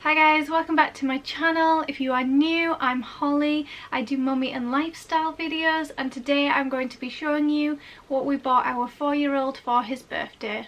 Hi guys, welcome back to my channel. If you are new, I'm Holly. I do mummy and lifestyle videos, and today I'm going to be showing you what we bought our 4-year-old for his birthday.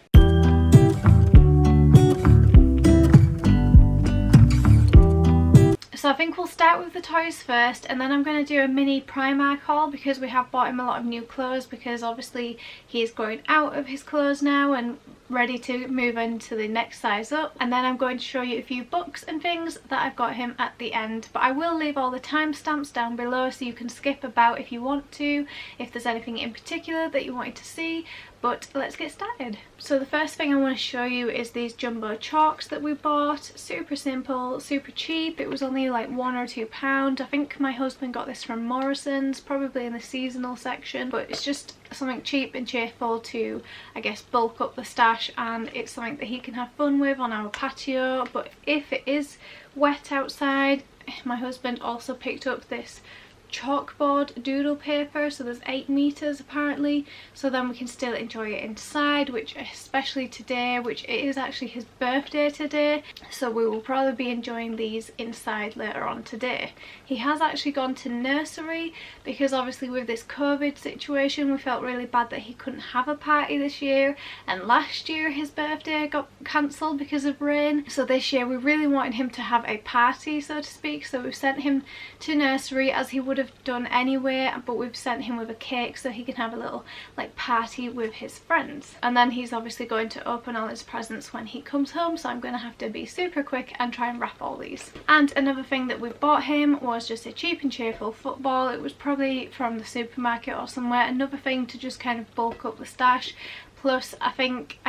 So I think we'll start with the toys first, and then I'm going to do a mini Primark haul because we have bought him a lot of new clothes, because obviously he's growing out of his clothes now and ready to move into the next size up. And then I'm going to show you a few books and things that I've got him at the end, but I will leave all the timestamps down below so you can skip about if you want to, if there's anything in particular that you wanted to see. But let's get started. So the first thing I want to show you is these jumbo chalks that we bought. Super simple, super cheap. It was only like £1 or £2. I think my husband got this from Morrison's, probably in the seasonal section, but it's just something cheap and cheerful to, I guess, bulk up the stash, and it's something that he can have fun with on our patio. But if it is wet outside, my husband also picked up this chalkboard doodle paper, so there's 8 meters apparently, so then we can still enjoy it inside, which especially today, which it is actually his birthday today, so we will probably be enjoying these inside later on today. He has actually gone to nursery because obviously with this COVID situation we felt really bad that he couldn't have a party this year, and last year his birthday got cancelled because of rain, so this year we really wanted him to have a party, so to speak, so we've sent him to nursery as he would have done anyway, but we've sent him with a cake so he can have a little like party with his friends. And then he's obviously going to open all his presents when he comes home, so I'm going to have to be super quick and try and wrap all these. And another thing that we bought him was just a cheap and cheerful football. It was probably from the supermarket or somewhere, another thing to just kind of bulk up the stash. Plus I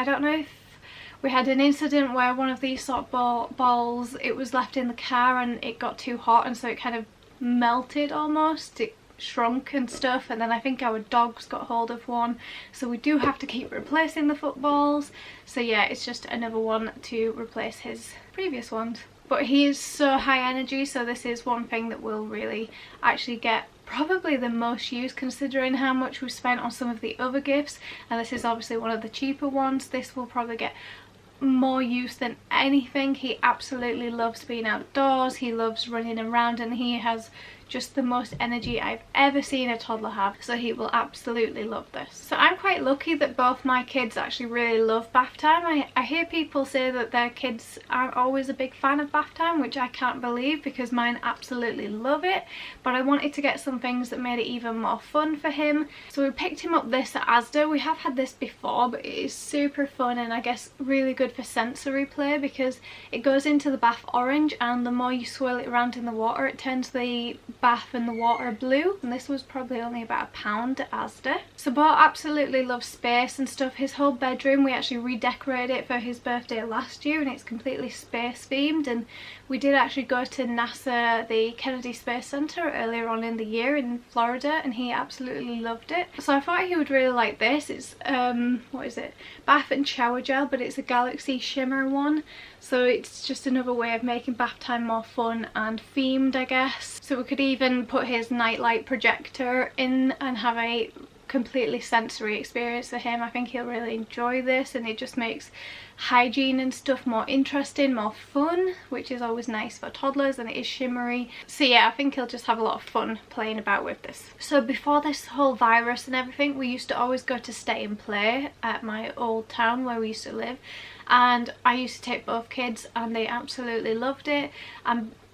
don't know if we had an incident where one of these sort of balls, it was left in the car and it got too hot, and so it kind of melted almost, it shrunk and stuff, and then I think our dogs got hold of one, so we do have to keep replacing the footballs. So yeah, it's just another one to replace his previous ones. But he is so high energy, so this is one thing that will really actually get probably the most use considering how much we spent on some of the other gifts, and this is obviously one of the cheaper ones. This will probably get more use than anything. He absolutely loves being outdoors, he loves running around, and he has just the most energy I've ever seen a toddler have, so he will absolutely love this. So I'm quite lucky that both my kids actually really love bath time. I hear people say that their kids aren't always a big fan of bath time, which I can't believe because mine absolutely love it, but I wanted to get some things that made it even more fun for him. So we picked him up this at Asda. We have had this before, but it is super fun and I guess really good for sensory play because it goes into the bath orange, and the more you swirl it around in the water it turns the bath and the water blue, and this was probably only about £1 at Asda. So Beau absolutely loves space and stuff. His whole bedroom, we actually redecorated it for his birthday last year and it's completely space themed, and we did actually go to NASA, the Kennedy Space Center, earlier on in the year in Florida, and he absolutely loved it. So I thought he would really like this. It's what is it, bath and shower gel, but it's a galaxy shimmer one, so it's just another way of making bath time more fun and themed, I guess. So we could even put his nightlight projector in and have a completely sensory experience for him. I think he'll really enjoy this, and it just makes hygiene and stuff more interesting, more fun, which is always nice for toddlers, and it is shimmery. So yeah, I think he'll just have a lot of fun playing about with this. So before this whole virus and everything, we used to always go to Stay and Play at my old town where we used to live, and I used to take both kids and they absolutely loved it.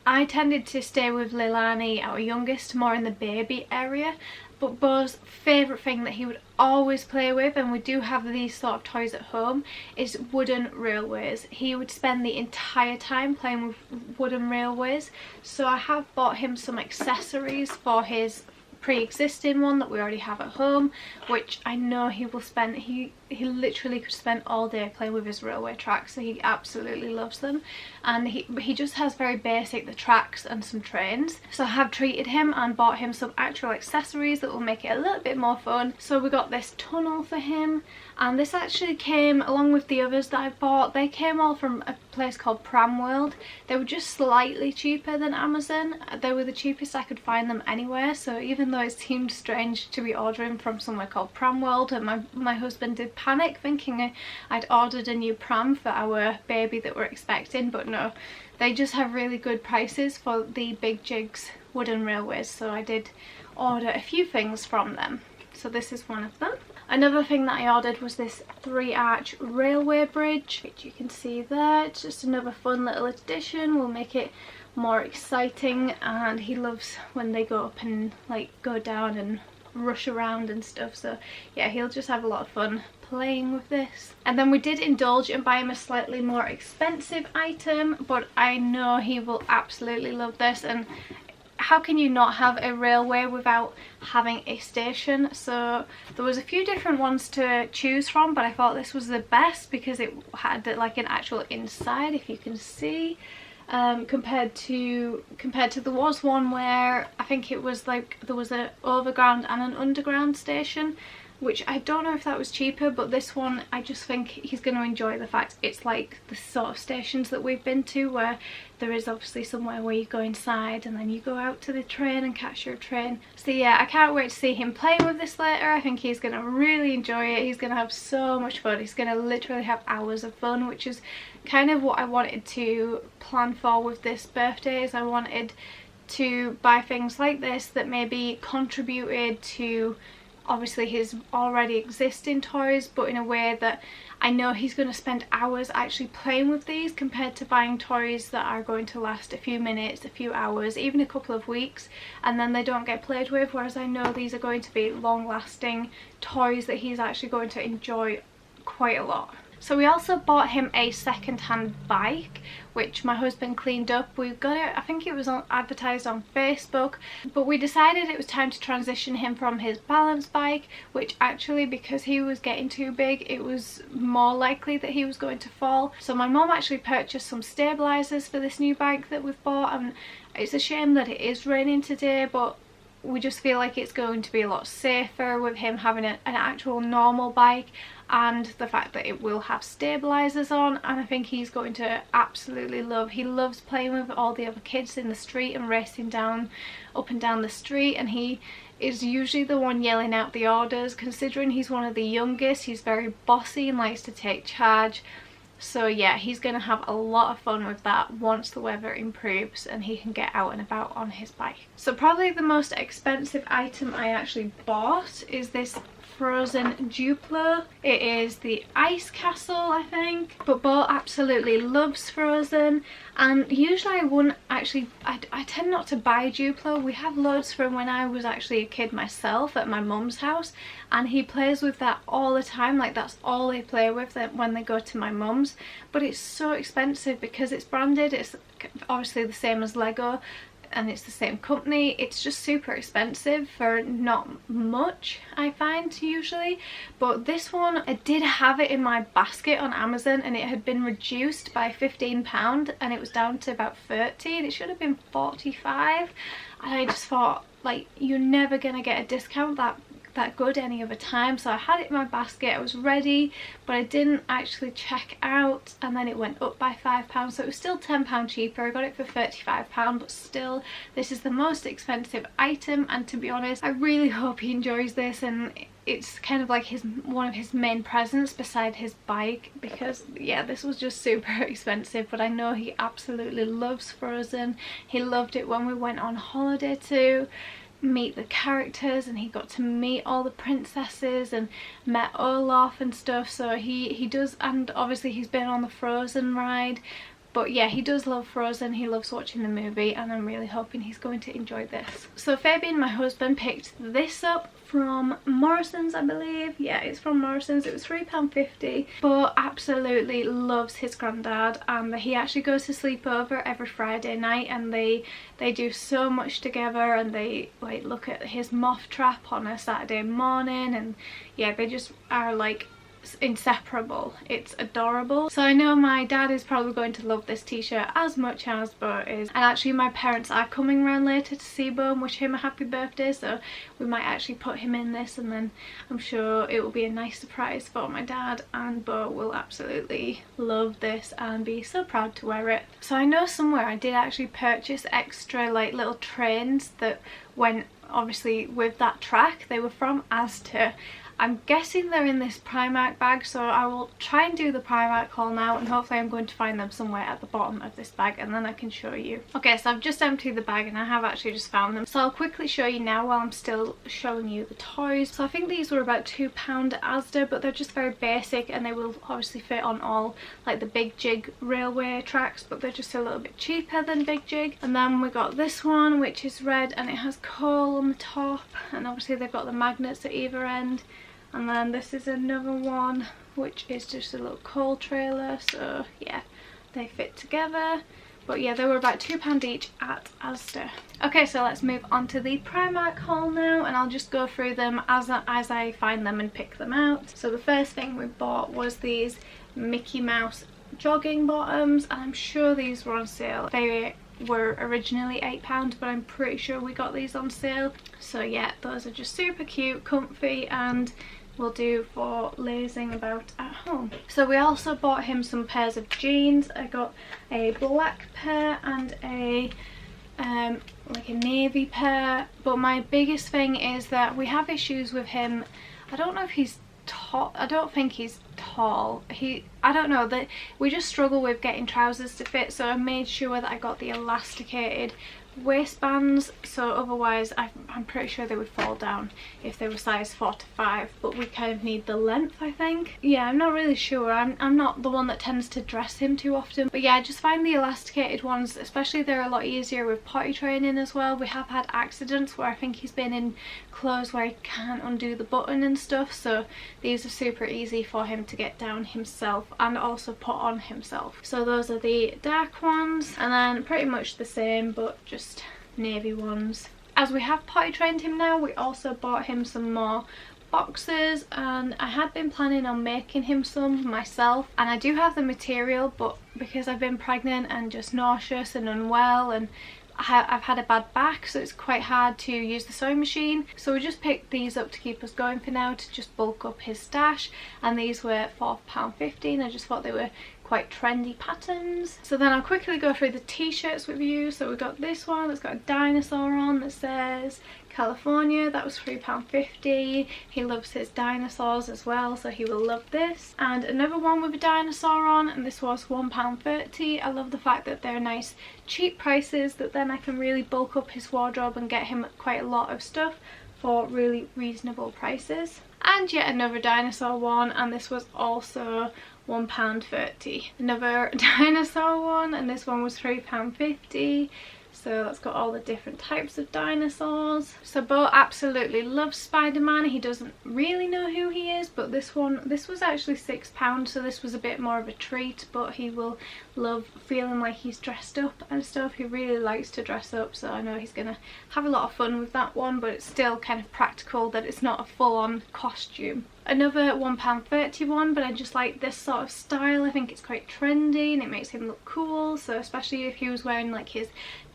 I tended to stay with Leilani, our youngest, more in the baby area, but Beau's favourite thing that he would always play with, and we do have these sort of toys at home, is wooden railways. He would spend the entire time playing with wooden railways, so I have bought him some accessories for his pre-existing one that we already have at home, which I know he will spend, he literally could spend all day playing with his railway tracks, so he absolutely loves them. And he just has very basic, the tracks and some trains, so I have treated him and bought him some actual accessories that will make it a little bit more fun. So we got this tunnel for him, and this actually came along with the others that I bought. They came all from a place called Pram World. They were just slightly cheaper than Amazon. They were the cheapest I could find them anywhere, so even though it seemed strange to be ordering from somewhere called Pram World, and my husband did panic thinking I'd ordered a new pram for our baby that we're expecting, but no, they just have really good prices for the Big Jigs wooden railways, so I did order a few things from them. So this is one of them. Another thing that I ordered was this 3-arch railway bridge, which you can see there. It's just another fun little addition. We'll make it more exciting, and he loves when they go up and like go down and rush around and stuff, so yeah, he'll just have a lot of fun playing with this. And then we did indulge and buy him a slightly more expensive item, but I know he will absolutely love this. And how can you not have a railway without having a station? So there was a few different ones to choose from, but I thought this was the best because it had like an actual inside, if you can see, compared to there was one where I think it was like there was an overground and an underground station, which I don't know if that was cheaper, but this one I just think he's going to enjoy the fact it's like the sort of stations that we've been to, where there is obviously somewhere where you go inside and then you go out to the train and catch your train. So yeah, I can't wait to see him playing with this later. I think he's going to really enjoy it. He's going to have so much fun. He's going to literally have hours of fun, which is kind of what I wanted to plan for with this birthday. Is I wanted to buy things like this that maybe contributed to obviously his already existing toys, but in a way that I know he's going to spend hours actually playing with these, compared to buying toys that are going to last a few minutes, a few hours, even a couple of weeks, and then they don't get played with. Whereas I know these are going to be long lasting toys that he's actually going to enjoy quite a lot. So we also bought him a second-hand bike, which my husband cleaned up. We got it, I think it was advertised on Facebook, but we decided it was time to transition him from his balance bike, which actually, because he was getting too big, it was more likely that he was going to fall. So my mum actually purchased some stabilizers for this new bike that we've bought, and it's a shame that it is raining today, but we just feel like it's going to be a lot safer with him having an actual normal bike, and the fact that it will have stabilizers on. And I think he's going to absolutely love. He loves playing with all the other kids in the street and racing down up and down the street, and he is usually the one yelling out the orders. Considering he's one of the youngest, he's very bossy and likes to take charge. So yeah, he's going to have a lot of fun with that once the weather improves and he can get out and about on his bike. So probably the most expensive item I actually bought is this Frozen Duplo. It is the Ice Castle, I think, but Beau absolutely loves Frozen, and usually I wouldn't actually, I tend not to buy Duplo. We have loads from when I was actually a kid myself at my mum's house, and he plays with that all the time. Like, that's all they play with when they go to my mum's. But it's so expensive because it's branded, it's obviously the same as Lego, and it's the same company. It's just super expensive for not much, I find, usually. But this one, I did have it in my basket on Amazon, and it had been reduced by £15 and it was down to about 30, and it should have been 45. And I just thought, like, you're never gonna get a discount that good any other time. So I had it in my basket, I was ready, but I didn't actually check out, and then it went up by £5, so it was still £10 cheaper. I got it for £35, but still, this is the most expensive item, and to be honest, I really hope he enjoys this, and it's kind of like one of his main presents beside his bike, because yeah, this was just super expensive. But I know he absolutely loves Frozen. He loved it when we went on holiday to meet the characters, and he got to meet all the princesses and met Olaf and stuff. So he does, and obviously he's been on the Frozen ride. But yeah, he does love Frozen, he loves watching the movie, and I'm really hoping he's going to enjoy this. So Fabian, my husband, picked this up from Morrison's, I believe. Yeah, it's from Morrison's. It was £3.50. But absolutely loves his granddad, and he actually goes to sleep over every Friday night, and they do so much together, and they like look at his moth trap on a Saturday morning, and yeah, they just are like inseparable. It's adorable. So I know my dad is probably going to love this t-shirt as much as Beau is, and actually my parents are coming around later to see Beau and wish him a happy birthday, so we might actually put him in this, and then I'm sure it will be a nice surprise for my dad, and Beau will absolutely love this and be so proud to wear it. So I know somewhere I did actually purchase extra like little trains that went obviously with that track. They were from Asda. I'm guessing they're in this Primark bag, so I will try and do the Primark haul now, and hopefully I'm going to find them somewhere at the bottom of this bag and then I can show you. Okay, so I've just emptied the bag and I have actually just found them, so I'll quickly show you now while I'm still showing you the toys. So I think these were about £2 at Asda, but they're just very basic and they will obviously fit on all like the Big Jig railway tracks, but they're just a little bit cheaper than Big Jig. And then we got this one, which is red and it has coal on the top, and obviously they've got the magnets at either end. And then this is another one, which is just a little coal trailer, so yeah, they fit together. But yeah, they were about £2 each at Asda. Okay, so let's move on to the Primark haul now, and I'll just go through them as I find them and pick them out. So the first thing we bought was these Mickey Mouse jogging bottoms, and I'm sure these were on sale. They were originally £8, but I'm pretty sure we got these on sale. So yeah, those are just super cute, comfy, and will do for lazing about at home. So we also bought him some pairs of jeans. I got a black pair and a like a navy pair, but my biggest thing is that we have issues with him. I don't know if he's tall. I don't think he's tall. I don't know, that we just struggle with getting trousers to fit, so I made sure that I got the elasticated waistbands, so otherwise I'm pretty sure they would fall down if they were size 4 to 5, but we kind of need the length, I think. Yeah, I'm not really sure. I'm not the one that tends to dress him too often, but yeah, I just find the elasticated ones, especially, they're a lot easier with potty training as well. We have had accidents where I think he's been in clothes where he can't undo the button and stuff, so these are super easy for him to get down himself and also put on himself. So those are the dark ones, and then pretty much the same but just navy ones. As we have potty trained him now, we also bought him some more boxes, and I had been planning on making him some myself, and I do have the material, but because I've been pregnant and just nauseous and unwell, and I've had a bad back, so it's quite hard to use the sewing machine, so we just picked these up to keep us going for now, to just bulk up his stash, and these were £4.50. I just thought they were quite trendy patterns. So then I'll quickly go through the t-shirts with you. So we got this one that's got a dinosaur on that says California. That was £3.50. He loves his dinosaurs as well, so he will love this. And another one with a dinosaur on, and this was £1.30. I love the fact that they're nice cheap prices, that then I can really bulk up his wardrobe and get him quite a lot of stuff for really reasonable prices. And yet another dinosaur one, and this was also £1.30. Another dinosaur one, and this one was £3.50. So that's got all the different types of dinosaurs. So Beau absolutely loves Spider-Man. He doesn't really know who he is, but this was actually £6, so this was a bit more of a treat, but he will love feeling like he's dressed up and stuff. He really likes to dress up, so I know he's gonna have a lot of fun with that one, but it's still kind of practical that it's not a full-on costume. Another £1.30 one, but I just like this sort of style. I think it's quite trendy and it makes him look cool, so especially if he was wearing like his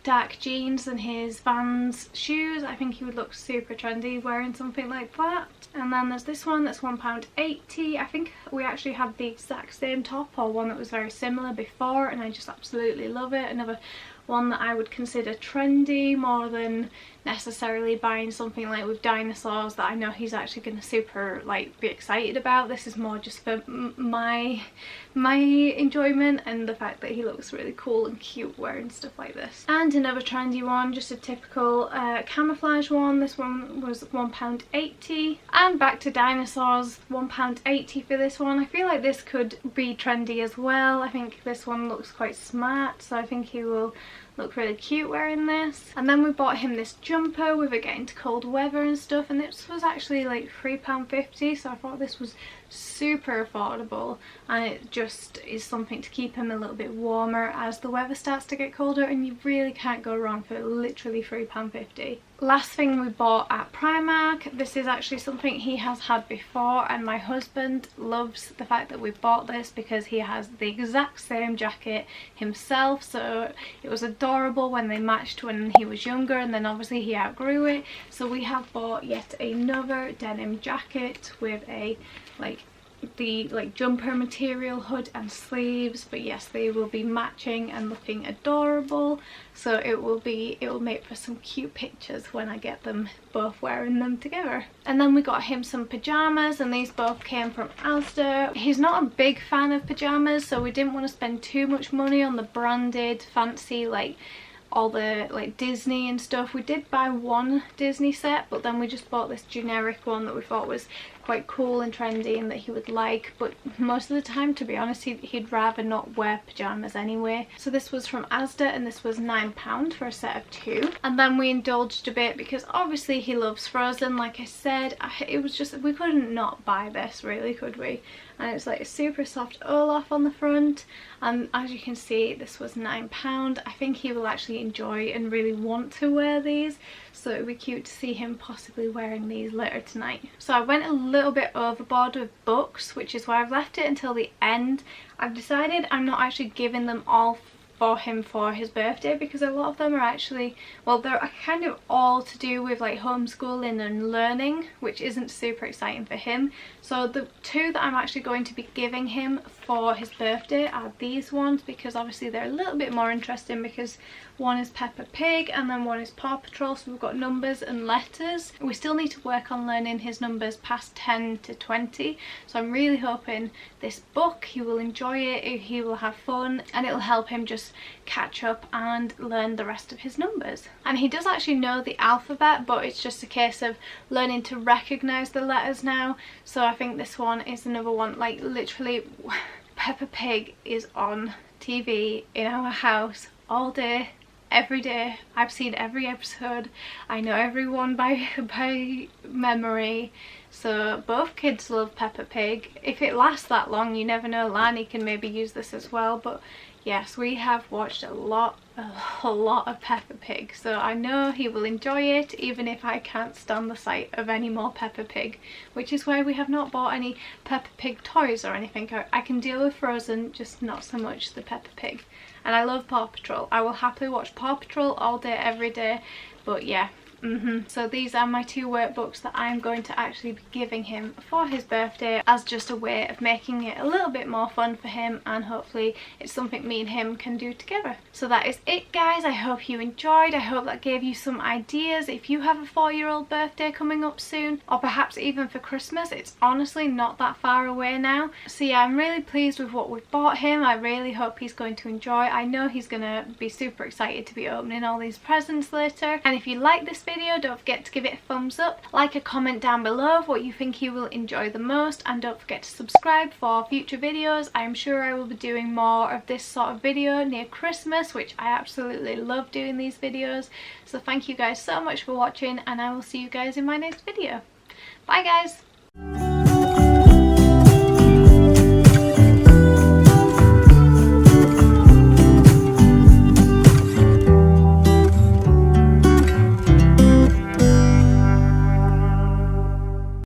dark jeans and his Vans shoes, I think he would look super trendy wearing something like that. And then there's this one that's £1.80. I think we actually had the exact same top, or one that was very similar before, and I just absolutely love it. Another one that I would consider trendy more than necessarily buying something like with dinosaurs that I know he's actually going to super like be excited about. This is more just for my enjoyment and the fact that he looks really cool and cute wearing stuff like this. And another trendy one, just a typical camouflage one. This one was £1.80. And back to dinosaurs, £1.80 for this one. I feel like this could be trendy as well. I think this one looks quite smart, so I think he will look really cute wearing this. And then we bought him this jumper with it getting to cold weather and stuff, and this was actually like £3.50, so I thought this was super affordable, and it just is something to keep him a little bit warmer as the weather starts to get colder, and you really can't go wrong for literally £3.50. Last thing we bought at Primark, this is actually something he has had before, and my husband loves the fact that we bought this because he has the exact same jacket himself, so it was adorable when they matched when he was younger, and then obviously he outgrew it, so we have bought yet another denim jacket with a like the like jumper material, hood and sleeves, but yes, they will be matching and looking adorable, so it will make for some cute pictures when I get them both wearing them together. And then we got him some pajamas, and these both came from Asda. He's not a big fan of pajamas, so we didn't want to spend too much money on the branded fancy, like all the like Disney and stuff. We did buy one Disney set, but then we just bought this generic one that we thought was quite cool and trendy and that he would like, but most of the time, to be honest, he'd rather not wear pajamas anyway. So this was from Asda, and this was £9 for a set of 2. And then we indulged a bit because obviously he loves Frozen, like I said. It was just, we couldn't not buy this, really, could we? And it's like a super soft Olaf on the front, and as you can see, this was £9. I think he will actually enjoy and really want to wear these, so it would be cute to see him possibly wearing these later tonight. So I went a little bit overboard with books, which is why I've left it until the end. I've decided I'm not actually giving them all for him for his birthday, because a lot of them are actually, well, they're kind of all to do with like homeschooling and learning, which isn't super exciting for him. So the 2 that I'm actually going to be giving him for his birthday are these ones, because obviously they're a little bit more interesting, because one is Peppa Pig and then one is Paw Patrol, so we've got numbers and letters. We still need to work on learning his numbers past 10 to 20, so I'm really hoping this book, he will enjoy it, he will have fun, and it will help him just catch up and learn the rest of his numbers. And he does actually know the alphabet, but it's just a case of learning to recognize the letters now. So I think this one is another one, like literally Peppa Pig is on TV in our house all day, every day. I've seen every episode, I know everyone by memory. So both kids love Peppa Pig. If it lasts that long, you never know, Lani can maybe use this as well. But yes, we have watched a lot of Peppa Pig, so I know he will enjoy it, even if I can't stand the sight of any more Peppa Pig, which is why we have not bought any Peppa Pig toys or anything. I can deal with Frozen, just not so much the Peppa Pig. And I love Paw Patrol. I will happily watch Paw Patrol all day, every day, but yeah. So these are my 2 workbooks that I'm going to actually be giving him for his birthday, as just a way of making it a little bit more fun for him, and hopefully it's something me and him can do together. So that is it, guys. I hope you enjoyed. I hope that gave you some ideas if you have a 4-year-old birthday coming up soon, or perhaps even for Christmas. It's honestly not that far away now. So yeah, I'm really pleased with what we've bought him. I really hope he's going to enjoy. I know he's gonna be super excited to be opening all these presents later. And if you like this video, don't forget to give it a thumbs up, like a comment down below of what you think you will enjoy the most, and don't forget to subscribe for future videos. I'm sure I will be doing more of this sort of video near Christmas, which I absolutely love doing these videos. So thank you guys so much for watching, and I will see you guys in my next video. Bye guys!